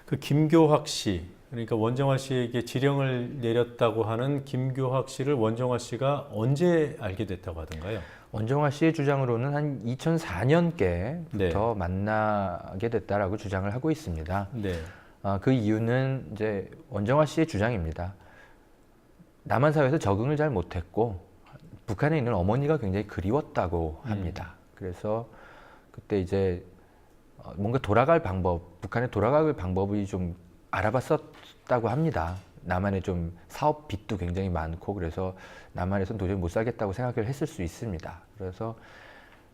그 김교학 씨, 그러니까 원정화 씨에게 지령을 내렸다고 하는 김교학 씨를 원정화 씨가 언제 알게 됐다고 하던가요? 원정화 씨의 주장으로는 한 2004년께부터 네. 만나게 됐다라고 주장을 하고 있습니다. 네. 그 이유는 이제 원정화 씨의 주장입니다. 남한 사회에서 적응을 잘 못했고 북한에 있는 어머니가 굉장히 그리웠다고 합니다. 그래서 그때 이제 뭔가 돌아갈 방법, 북한에 돌아갈 방법이 좀 알아봤었다고 합니다. 남한에 좀 사업 빚도 굉장히 많고 그래서 남한에서는 도저히 못 살겠다고 생각을 했을 수 있습니다.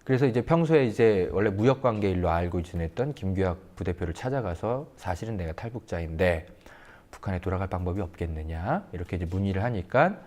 그래서 이제 평소에 이제 원래 무역 관계 일로 알고 지냈던 김규학 부대표를 찾아가서 사실은 내가 탈북자인데 북한에 돌아갈 방법이 없겠느냐 이렇게 이제 문의를 하니까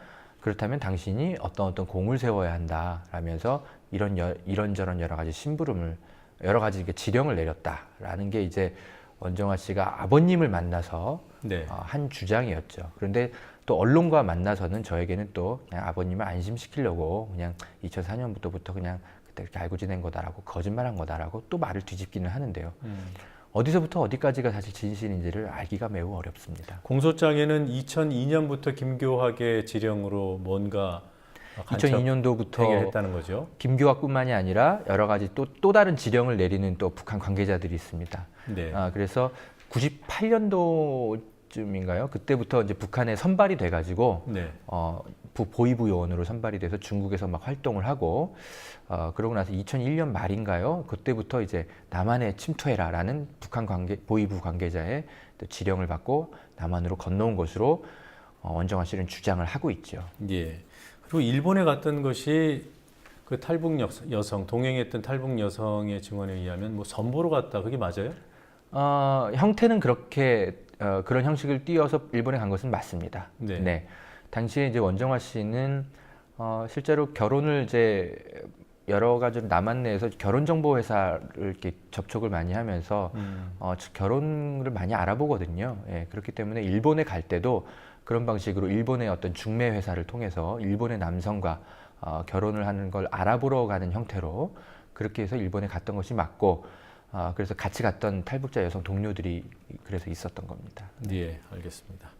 그렇다면 당신이 어떤 공을 세워야 한다라면서 이런저런 여러 가지 심부름을 여러 가지 이렇게 지령을 내렸다라는 게 이제 원정화 씨가 아버님을 만나서 네. 한 주장이었죠. 그런데 또 언론과 만나서는 저에게는 또 그냥 아버님을 안심시키려고 그냥 2004년부터 그냥 그때 그렇게 알고 지낸 거다라고 거짓말한 거다라고 또 말을 뒤집기는 하는데요. 어디서부터 어디까지가 사실 진실인지를 알기가 매우 어렵습니다. 공소장에는 2002년부터 김교학의 지령으로 뭔가 간첩 2002년도부터 행위를 했다는 거죠. 김교학뿐만이 아니라 여러 가지 또 다른 지령을 내리는 또 북한 관계자들이 있습니다. 네. 그래서 98년도쯤인가요? 그때부터 이제 북한에 선발이 돼가지고 네. 보위부 요원으로 선발이 돼서 중국에서 막 활동을 하고 그러고 나서 2001년 말인가요? 그때부터 이제 남한에 침투해라라는 북한 보위부 관계자의 또 지령을 받고 남한으로 건너온 것으로 원정화 씨는 주장을 하고 있죠. 예. 그리고 일본에 갔던 것이 그 탈북 여성, 동행했던 탈북 여성의 증언에 의하면 뭐 선보러 갔다. 그게 맞아요? 형태는 그렇게 그런 형식을 띄어서 일본에 간 것은 맞습니다. 네. 네. 당시에 이제 원정화 씨는 실제로 결혼을 이제 여러 가지로 남한 내에서 결혼 정보 회사를 이렇게 접촉을 많이 하면서 결혼을 많이 알아보거든요. 예, 그렇기 때문에 일본에 갈 때도 그런 방식으로 일본의 어떤 중매 회사를 통해서 일본의 남성과 결혼을 하는 걸 알아보러 가는 형태로 그렇게 해서 일본에 갔던 것이 맞고 그래서 같이 갔던 탈북자 여성 동료들이 그래서 있었던 겁니다. 예, 알겠습니다.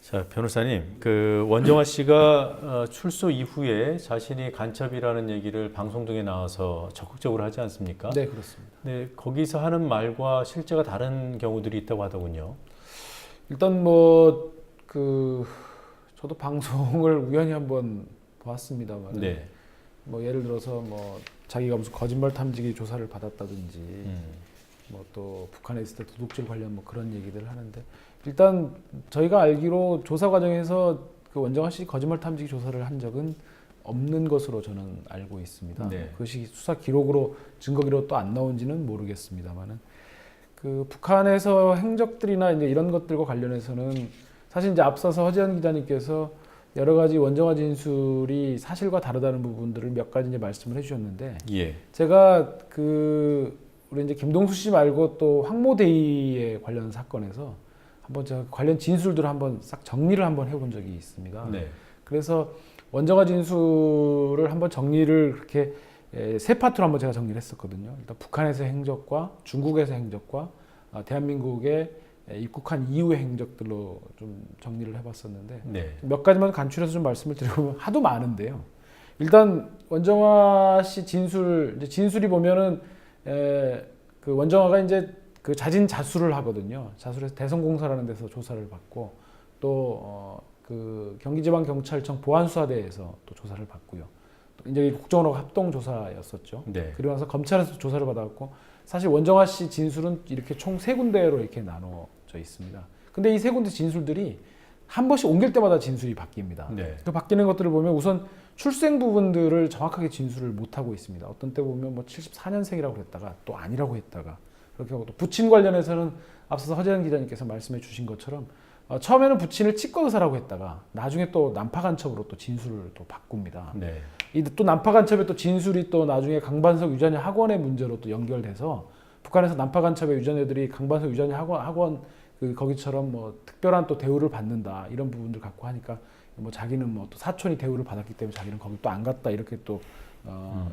자, 변호사님, 그 원정화 씨가 출소 이후에 자신이 간첩이라는 얘기를 방송 등에 나와서 적극적으로 하지 않습니까? 네, 그렇습니다. 네, 거기서 하는 말과 실제가 다른 경우들이 있다고 하더군요. 일단 저도 방송을 우연히 한번 보았습니다만, 네. 뭐 예를 들어서 뭐 자기가 무슨 거짓말 탐지기 조사를 받았다든지, 뭐 또 북한에 있을 때 도둑질 관련 뭐 그런 얘기들을 하는데, 일단 저희가 알기로 조사 과정에서 그 원정화 씨 거짓말 탐지기 조사를 한 적은 없는 것으로 저는 알고 있습니다. 네. 그것이 수사 기록으로 증거기로 또 안 나온지는 모르겠습니다만은 그 북한에서 행적들이나 이제 이런 것들과 관련해서는 사실 이제 앞서서 허지연 기자님께서 여러 가지 원정화 진술이 사실과 다르다는 부분들을 몇 가지 이제 말씀을 해주셨는데, 예. 제가 우리 이제 김동수 씨 말고 또 황모대위에 관련 사건에서 한번 제가 관련 진술들을 한번 싹 정리를 한번 해본 적이 있습니다. 네. 그래서 원정화 진술을 한번 정리를 그렇게 세 파트로 한번 제가 정리를 했었거든요. 일단 북한에서의 행적과 중국에서의 행적과 대한민국에 입국한 이후의 행적들로 좀 정리를 해봤었는데, 네. 몇 가지만 간추려서 좀 말씀을 드려보면 하도 많은데요. 일단 원정화 씨 진술이 보면은 그 원정화가 이제 그 자진 자수를 하거든요. 자수해서 대성공사라는 데서 조사를 받고 또 그 경기지방경찰청 보안수사대에서 또 조사를 받고요. 또 이제 국정원하고 합동조사였었죠. 네. 그리고 나서 검찰에서 조사를 받았고, 사실 원정화 씨 진술은 이렇게 총 세 군데로 이렇게 나눠져 있습니다. 근데 이 세 군데 진술들이 한 번씩 옮길 때마다 진술이 바뀝니다. 네. 그 바뀌는 것들을 보면 우선 출생 부분들을 정확하게 진술을 못 하고 있습니다. 어떤 때 보면 뭐 74년생이라고 했다가 또 아니라고 했다가 그렇게 하고, 또 부친 관련해서는 앞서서 허재현 기자님께서 말씀해 주신 것처럼 처음에는 부친을 치과 의사라고 했다가 나중에 또 난파 간첩으로 또 진술을 또 바꿉니다. 네. 이 또 난파 간첩의 또 진술이 또 나중에 강반석 유전자 학원의 문제로 또 연결돼서 북한에서 난파 간첩의 유전자들이 강반석 유전자 학원 거기처럼 뭐 특별한 또 대우를 받는다 이런 부분들 갖고 하니까 뭐 자기는 뭐 또 사촌이 대우를 받았기 때문에 자기는 거기 또 안 갔다 이렇게 또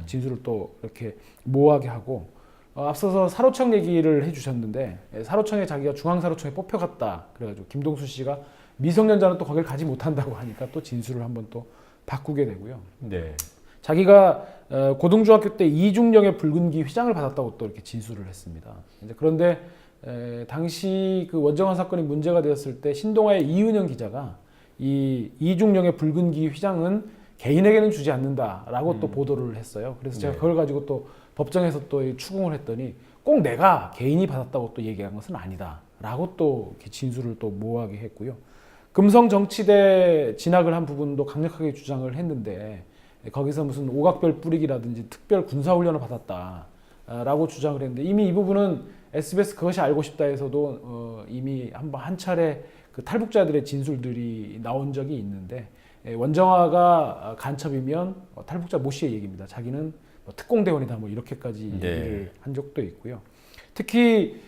진술을 또 이렇게 모호하게 하고, 앞서서 사로청 얘기를 해주셨는데 사로청에 자기가 중앙사로청에 뽑혀갔다 그래가지고 김동수 씨가 미성년자는 또 거길 가지 못한다고 하니까 또 진술을 한번 또 바꾸게 되고요. 네. 자기가 고등중학교 때 이중령의 붉은기 휘장을 받았다고 또 이렇게 진술을 했습니다. 이제 그런데 당시 그 원정화 사건이 문제가 되었을 때 신동아의 이은영 기자가 이 이중령의 붉은기 휘장은 개인에게는 주지 않는다라고 또 보도를 했어요. 그래서 제가 네. 그걸 가지고 또 법정에서 또 추궁을 했더니 꼭 내가 개인이 받았다고 또 얘기한 것은 아니다라고 또 이렇게 진술을 또 모호하게 했고요. 금성정치대 진학을 한 부분도 강력하게 주장을 했는데 거기서 무슨 오각별 뿌리기라든지 특별 군사훈련을 받았다라고 주장을 했는데 이미 이 부분은 SBS 그것이 알고 싶다에서도 이미 한 차례 그 탈북자들의 진술들이 나온 적이 있는데 원정화가 간첩이면 탈북자 모 씨의 얘기입니다. 자기는 특공대원이다 뭐 이렇게까지 네. 얘기를 한 적도 있고요. 특히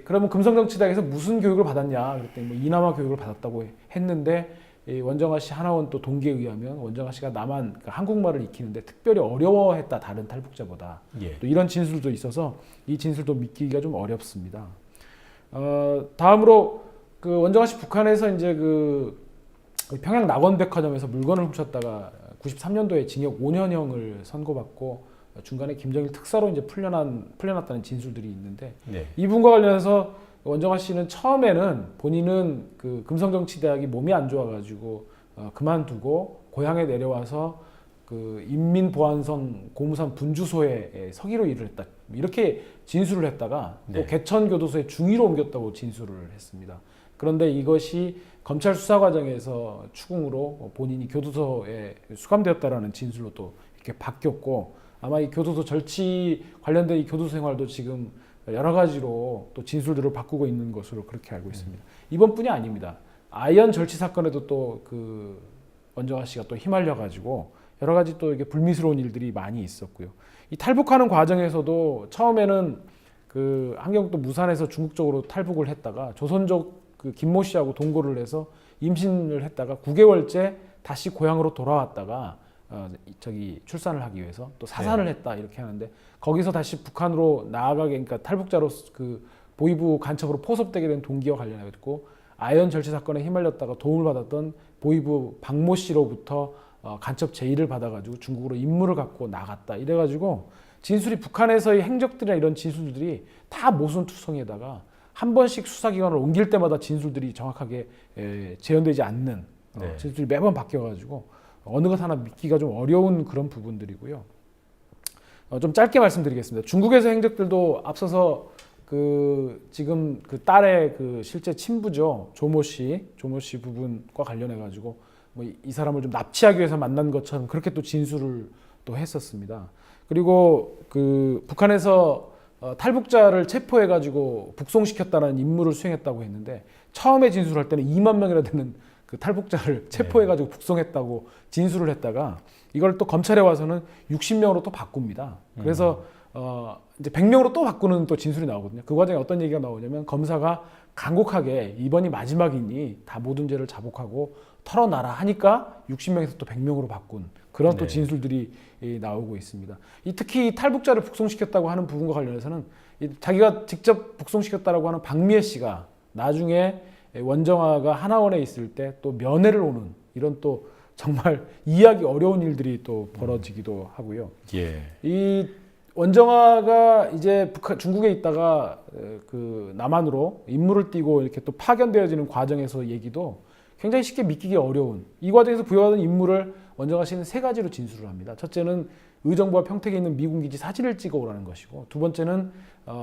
그러면 금성정치대학에서 무슨 교육을 받았냐 그랬더니 뭐 이남아 교육을 받았다고 했는데 원정화 씨 하나원 또 동기에 의하면 원정화 씨가 남한 그러니까 한국말을 익히는데 특별히 어려워했다 다른 탈북자보다 예. 또 이런 진술도 있어서 이 진술도 믿기가 좀 어렵습니다. 다음으로 그 원정화 씨 북한에서 이제 그 평양 낙원백화점에서 물건을 훔쳤다가 93년도에 징역 5년형을 선고받고 중간에 김정일 특사로 이제 풀려났다는 진술들이 있는데 네. 이 부분과 관련해서 원정화 씨는 처음에는 본인은 그 금성정치대학이 몸이 안 좋아가지고 그만두고 고향에 내려와서 그 인민보안성 고무산 분주소에 서기로 일을 했다 이렇게 진술을 했다가 네. 또 개천교도소에 중위로 옮겼다고 진술을 했습니다. 그런데 이것이 검찰 수사 과정에서 추궁으로 본인이 교도소에 수감되었다라는 진술로 또 이렇게 바뀌었고 아마 이 교도소 절취 관련된 이 교도소 생활도 지금 여러 가지로 또 진술들을 바꾸고 있는 것으로 그렇게 알고 있습니다. 이번뿐이 아닙니다. 아이언 절취 사건에도 또 그 원정화 씨가 또 휘말려 가지고 여러 가지 또 이게 불미스러운 일들이 많이 있었고요. 이 탈북하는 과정에서도 처음에는 그 한경도 무산에서 중국 쪽으로 탈북을 했다가 조선족 그 김모 씨하고 동거를 해서 임신을 했다가 9개월째 다시 고향으로 돌아왔다가 저기 출산을 하기 위해서 또 사산을 했다 이렇게 하는데 거기서 다시 북한으로 나아가게 그러니까 탈북자로 그 보이부 간첩으로 포섭되게 된 동기와 관련해가지고 아이언 절취 사건에 휘말렸다가 도움을 받았던 보이부 박모 씨로부터 간첩 제의를 받아가지고 중국으로 임무를 갖고 나갔다 이래가지고 진술이 북한에서의 행적들이나 이런 진술들이 다 모순투성에다가 한 번씩 수사기관을 옮길 때마다 진술들이 정확하게 재현되지 않는 네. 진술이 매번 바뀌어가지고 어느 것 하나 믿기가 좀 어려운 그런 부분들이고요. 좀 짧게 말씀드리겠습니다. 중국에서 행적들도 앞서서 그 지금 그 딸의 그 실제 친부죠 조모 씨 부분과 관련해 가지고 뭐 이 사람을 좀 납치하기 위해서 만난 것처럼 그렇게 또 진술을 또 했었습니다. 그리고 그 북한에서 탈북자를 체포해 가지고 북송시켰다는 임무를 수행했다고 했는데 처음에 진술할 때는 2만 명이나 되는 그 탈북자를 체포해 가지고 북송했다고 진술을 했다가 이걸 또 검찰에 와서는 60명으로 또 바꿉니다. 그래서 이제 100명으로 또 바꾸는 또 진술이 나오거든요. 그 과정에 어떤 얘기가 나오냐면 검사가 간곡하게 이번이 마지막이니 다 모든 죄를 자복하고 털어놔라 하니까 60명에서 또 100명으로 바꾼 그런 또 네. 진술들이 나오고 있습니다. 특히 탈북자를 북송시켰다고 하는 부분과 관련해서는 자기가 직접 북송시켰다라고 하는 박미애 씨가 나중에 원정화가 하나원에 있을 때 또 면회를 오는 이런 또 정말 이해하기 어려운 일들이 또 벌어지기도 하고요. 예. 이 원정화가 이제 중국에 있다가 그 남한으로 임무를 띠고 이렇게 또 파견되어지는 과정에서 얘기도 굉장히 쉽게 믿기기 어려운 이 과정에서 부여받은 임무를 원정화 씨는 3가지로 진술을 합니다. 첫째는 의정부와 평택에 있는 미군 기지 사진을 찍어오라는 것이고 두 번째는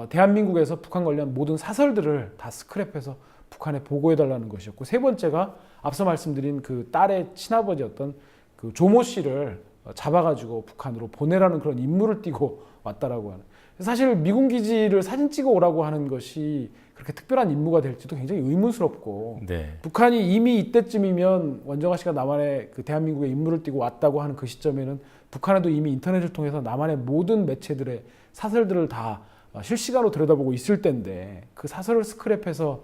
대한민국에서 북한 관련 모든 사설들을 다 스크랩해서 북한에 보고해달라는 것이었고 세 번째가 앞서 말씀드린 그 딸의 친아버지였던 그 조모 씨를 잡아가지고 북한으로 보내라는 그런 임무를 띠고 왔다라고 하는 사실 미군 기지를 사진 찍어 오라고 하는 것이 그렇게 특별한 임무가 될지도 굉장히 의문스럽고 네. 북한이 이미 이때쯤이면 원정화 씨가 남한에 그 대한민국에 임무를 띠고 왔다고 하는 그 시점에는 북한에도 이미 인터넷을 통해서 남한의 모든 매체들의 사설들을 다 실시간으로 들여다보고 있을 때인데 그 사설을 스크랩해서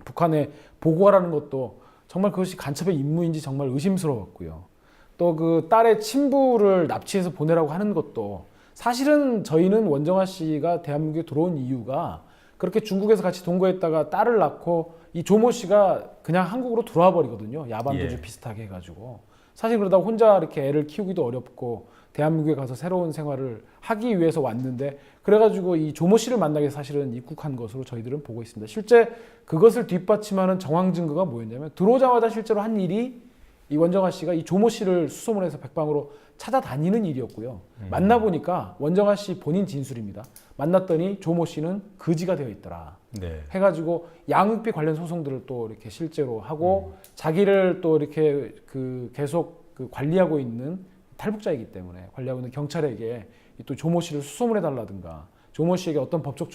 북한에 보고하라는 것도 정말 그것이 간첩의 임무인지 정말 의심스러웠고요. 또 그 딸의 친부를 납치해서 보내라고 하는 것도 사실은 저희는 원정아 씨가 대한민국에 들어온 이유가 그렇게 중국에서 같이 동거했다가 딸을 낳고 이 조모 씨가 그냥 한국으로 들어와 버리거든요. 야반도주 예. 비슷하게 해가지고. 사실 그러다 혼자 이렇게 애를 키우기도 어렵고 대한민국에 가서 새로운 생활을 하기 위해서 왔는데 그래가지고 이 조모 씨를 만나기 위해서 사실은 입국한 것으로 저희들은 보고 있습니다. 실제 그것을 뒷받침하는 정황 증거가 뭐였냐면 들어오자마자 실제로 한 일이 이 원정아 씨가 이 조모 씨를 수소문해서 백방으로 찾아다니는 일이었고요. 만나보니까 원정아 씨 본인 진술입니다. 만났더니 조모 씨는 거지가 되어 있더라. 네. 해가지고 양육비 관련 소송들을 또 이렇게 실제로 하고 자기를 또 이렇게 그 계속 그 관리하고 있는 탈북자이기 때문에 관리하고 있는 경찰에게 또 조모 씨를 수소문해 달라든가 조모 씨에게 어떤 법적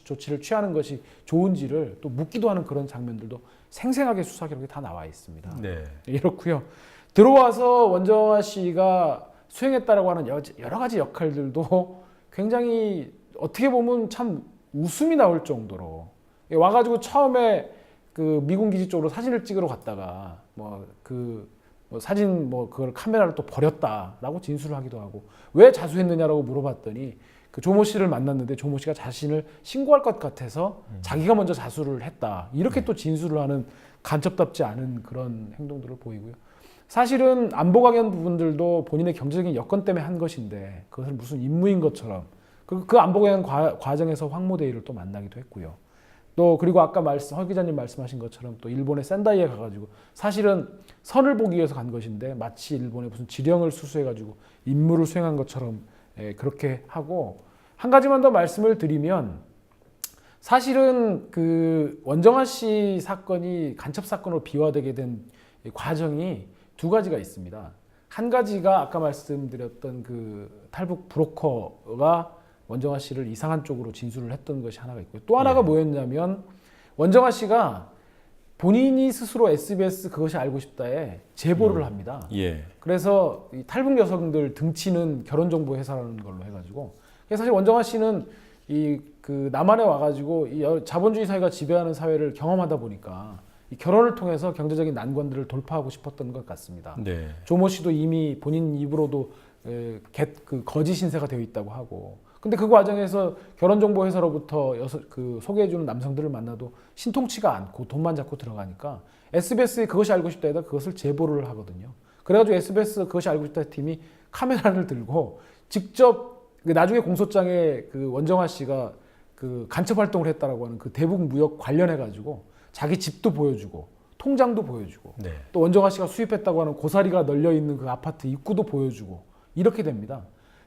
조치를 취하는 것이 좋은지를 또 묻기도 하는 그런 장면들도 생생하게 수사 기록에 다 나와 있습니다. 네. 이렇고요. 들어와서 원정아 씨가 수행했다라고 하는 여러 가지 역할들도 굉장히 어떻게 보면 참 웃음이 나올 정도로 와가지고 처음에 그 미군 기지 쪽으로 사진을 찍으러 갔다가 사진 그걸 카메라를 또 버렸다라고 진술을 하기도 하고 왜 자수했느냐라고 물어봤더니 그 조모 씨를 만났는데 조모 씨가 자신을 신고할 것 같아서 자기가 먼저 자수를 했다 이렇게 또 진술을 하는 간첩답지 않은 그런 행동들을 보이고요. 사실은 안보 관련 부분들도 본인의 경제적인 여건 때문에 한 것인데 그것을 무슨 임무인 것처럼 그 안보 관련 과정에서 황모데이를 또 만나기도 했고요. 또 그리고 아까 허 기자님 말씀하신 것처럼 또 일본의 센다이에 가가지고 사실은 선을 보기 위해서 간 것인데 마치 일본의 무슨 지령을 수수해가지고 임무를 수행한 것처럼 그렇게 하고 한 가지만 더 말씀을 드리면 사실은 그 원정아 씨 사건이 간첩 사건으로 비화되게 된 과정이 두 가지가 있습니다. 한 가지가 아까 말씀드렸던 그 탈북 브로커가 원정아 씨를 이상한 쪽으로 진술을 했던 것이 하나가 있고요. 또 하나가 뭐였냐면 원정아 씨가 본인이 스스로 SBS 그것이 알고 싶다에 제보를 합니다. 예. 그래서 이 탈북 여성들 등치는 결혼정보 회사라는 걸로 해가지고 사실 원정아 씨는 이 그 남한에 와가지고 이 자본주의 사회가 지배하는 사회를 경험하다 보니까 이 결혼을 통해서 경제적인 난관들을 돌파하고 싶었던 것 같습니다. 네. 조모 씨도 이미 본인 입으로도 그 거짓 신세가 되어 있다고 하고 근데 그 과정에서 결혼정보회사로부터 소개해주는 남성들을 만나도 신통치가 않고 돈만 잡고 들어가니까 SBS에 그것이 알고 싶다에다 그것을 제보를 하거든요. 그래가지고 SBS 그것이 알고 싶다 팀이 카메라를 들고 직접 나중에 공소장에 그 원정아 씨가 그 간첩 활동을 했다라고 하는 그 대북 무역 관련해가지고 자기 집도 보여주고 통장도 보여주고 네. 또 원정아 씨가 수입했다고 하는 고사리가 널려 있는 그 아파트 입구도 보여주고 이렇게 됩니다.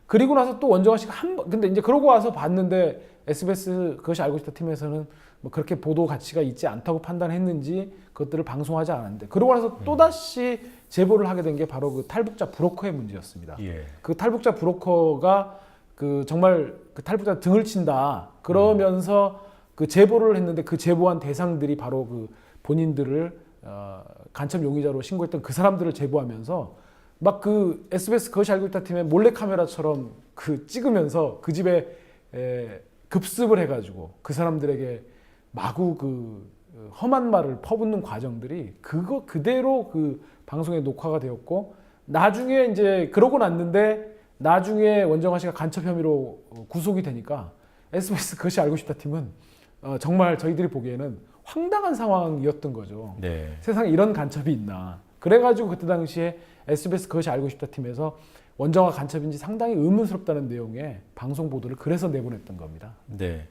그리고 나서 또 원정아 씨가 근데 이제 그러고 와서 봤는데 SBS 그것이 알고 싶다 팀에서는 뭐 그렇게 보도 가치가 있지 않다고 판단했는지 그것들을 방송하지 않았는데 그러고 나서 또다시 제보를 하게 된 게 바로 그 탈북자 브로커의 문제였습니다. 예. 그 탈북자 브로커가 그 정말 그 탈북자 등을 친다 그러면서 그 제보를 했는데 그 제보한 대상들이 바로 그 본인들을 간첩 용의자로 신고했던 그 사람들을 제보하면서 막 그 SBS 그것이 알고 있다 팀의 몰래 카메라처럼 그 찍으면서 그 집에 급습을 해가지고 그 사람들에게 마구 그 험한 말을 퍼붓는 과정들이 그거 그대로 그 방송에 녹화가 되었고 나중에 이제 그러고 났는데 나중에 원정아 씨가 간첩 혐의로 구속이 되니까 SBS 그것이 알고 싶다 팀은 정말 저희들이 보기에는 황당한 상황이었던 거죠. 네. 세상에 이런 간첩이 있나. 그래가지고 그때 당시에 SBS 그것이 알고 싶다 팀에서 원정아 간첩인지 상당히 의문스럽다는 내용의 방송 보도를 그래서 내보냈던 겁니다. 네.